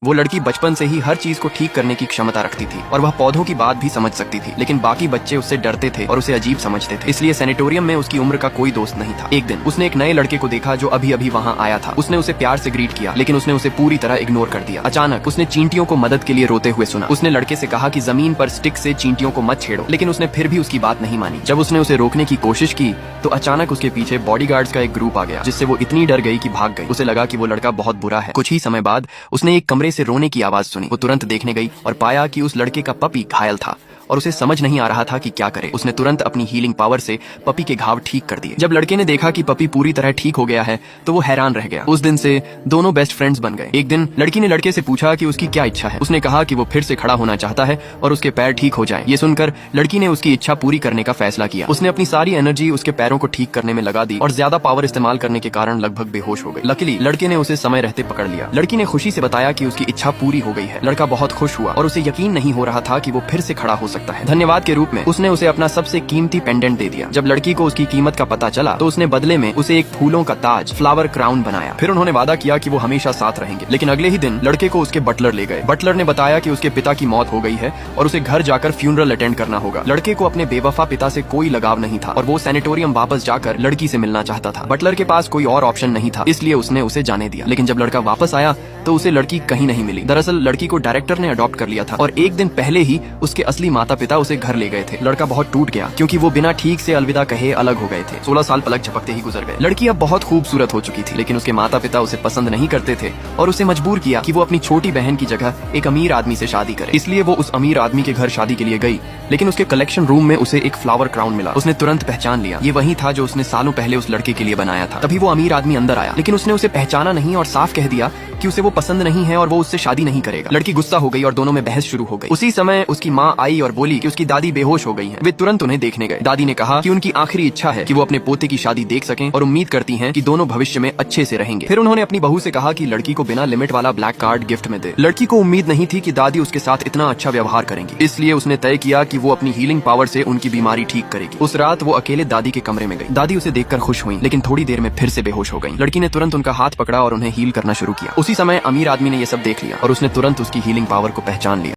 वो लड़की बचपन से ही हर चीज को ठीक करने की क्षमता रखती थी और वह पौधों की बात भी समझ सकती थी, लेकिन बाकी बच्चे उससे डरते थे और उसे अजीब समझते थे। इसलिए सैनिटोरियम में उसकी उम्र का कोई दोस्त नहीं था। एक दिन उसने एक नए लड़के को देखा जो अभी अभी वहाँ आया था। उसने उसे प्यार से ग्रीट किया, लेकिन उसने उसे पूरी तरह इग्नोर कर दिया। अचानक उसने चींटियों को मदद के लिए रोते हुए सुना। उसने लड़के से कहा कि जमीन पर स्टिक से चींटियों को मत छेड़ो, लेकिन उसने फिर भी उसकी बात नहीं मानी। जब उसने उसे रोकने की कोशिश की तो अचानक उसके पीछे बॉडीगार्ड्स का एक ग्रुप आ गया, जिससे वो इतनी डर गई कि भाग गई। उसे लगा कि वो लड़का बहुत बुरा है। कुछ ही समय बाद उसने एक कमरे से रोने की आवाज सुनी। वो तुरंत देखने गई और पाया कि उस लड़के का पपी घायल था और उसे समझ नहीं आ रहा था कि क्या करे। उसने तुरंत अपनी हीलिंग पावर से पपी के घाव ठीक कर दिए। जब लड़के ने देखा कि पपी पूरी तरह ठीक हो गया है तो वो हैरान रह गया। उस दिन से दोनों बेस्ट फ्रेंड्स बन गए। एक दिन लड़की ने लड़के से पूछा कि उसकी क्या इच्छा है। उसने कहा कि वो फिर से खड़ा होना चाहता है और उसके पैर ठीक हो जाए। ये सुनकर लड़की ने उसकी इच्छा पूरी करने का फैसला किया। उसने अपनी सारी एनर्जी उसके पैरों को ठीक करने में लगा दी और ज्यादा पावर इस्तेमाल करने के कारण लगभग बेहोश हो गई। लकीली लड़के ने उसे समय रहते पकड़ लिया। लड़की ने खुशी से बताया कि उसकी इच्छा पूरी हो गई है। लड़का बहुत खुश हुआ और उसे यकीन नहीं हो रहा था कि वो फिर से खड़ा हो सकता है। धन्यवाद के रूप में उसने उसे अपना सबसे कीमती पेंडेंट दे दिया। जब लड़की को उसकी कीमत का पता चला तो उसने बदले में उसे एक फूलों का ताज, फ्लावर क्राउन बनाया। फिर उन्होंने वादा किया कि वो हमेशा साथ रहेंगे। लेकिन अगले ही दिन लड़के को उसके बटलर ले गए। बटलर ने बताया कि उसके पिता की मौत हो गई है और उसे घर जाकर फ्यूनरल अटेंड करना होगा। लड़के को अपने बेवफा पिता से कोई लगाव नहीं था और वो सैनिटोरियम वापस जाकर लड़की से मिलना चाहता था। बटलर के पास कोई और ऑप्शन नहीं था, इसलिए उसने उसे जाने दिया। लेकिन जब लड़का वापस आया तो उसे लड़की कहीं नहीं मिली। दरअसल लड़की को डायरेक्टर ने अडॉप्ट कर लिया था और एक दिन पहले ही उसके असली माता पिता उसे घर ले गए थे। लड़का बहुत टूट गया क्योंकि वो बिना ठीक से अलविदा कहे अलग हो गए थे। 16 साल पलक झपकते ही गुजर गए। लड़की अब बहुत खूबसूरत हो चुकी थी, लेकिन उसके माता पिता उसे पसंद नहीं करते थे और उसे मजबूर किया कि वो अपनी छोटी बहन की जगह एक अमीर आदमी से शादी करे। इसलिए वो उस अमीर आदमी के घर शादी के लिए गई, लेकिन उसके कलेक्शन रूम में उसे एक फ्लावर क्राउन मिला। उसने तुरंत पहचान लिया, ये वही था जो उसने सालों पहले उस लड़के के लिए बनाया था। तभी वो अमीर आदमी अंदर आया, लेकिन उसने उसे पहचाना नहीं और साफ कह दिया कि उसे वो पसंद नहीं है और वो उससे शादी नहीं करेगा। लड़की गुस्सा हो गई और दोनों में बहस शुरू हो गई। उसी समय उसकी माँ आई और बोली कि उसकी दादी बेहोश हो गई हैं। वे तुरंत उन्हें देखने गए। दादी ने कहा कि उनकी आखिरी इच्छा है कि वो अपने पोते की शादी देख सकें और उम्मीद करती हैं कि दोनों भविष्य में अच्छे से रहेंगे। फिर उन्होंने अपनी बहू से कहा कि लड़की को बिना लिमिट वाला ब्लैक कार्ड गिफ्ट में दे। लड़की को उम्मीद नहीं थी कि दादी उसके साथ इतना अच्छा व्यवहार करेंगी, इसलिए उसने तय किया कि वो अपनी हीलिंग पावर से उनकी बीमारी ठीक करेगी। उस रात वो अकेले दादी के कमरे में गई। दादी उसे देखकर खुश हुई, लेकिन थोड़ी देर में फिर से बेहोश हो गई। लड़की ने तुरंत उनका हाथ पकड़ा और उन्हें हील करना शुरू किया। उसी समय अमीर आदमी ने ये सब देख लिया और उसने तुरंत उसकी हीलिंग पावर को पहचान लिया।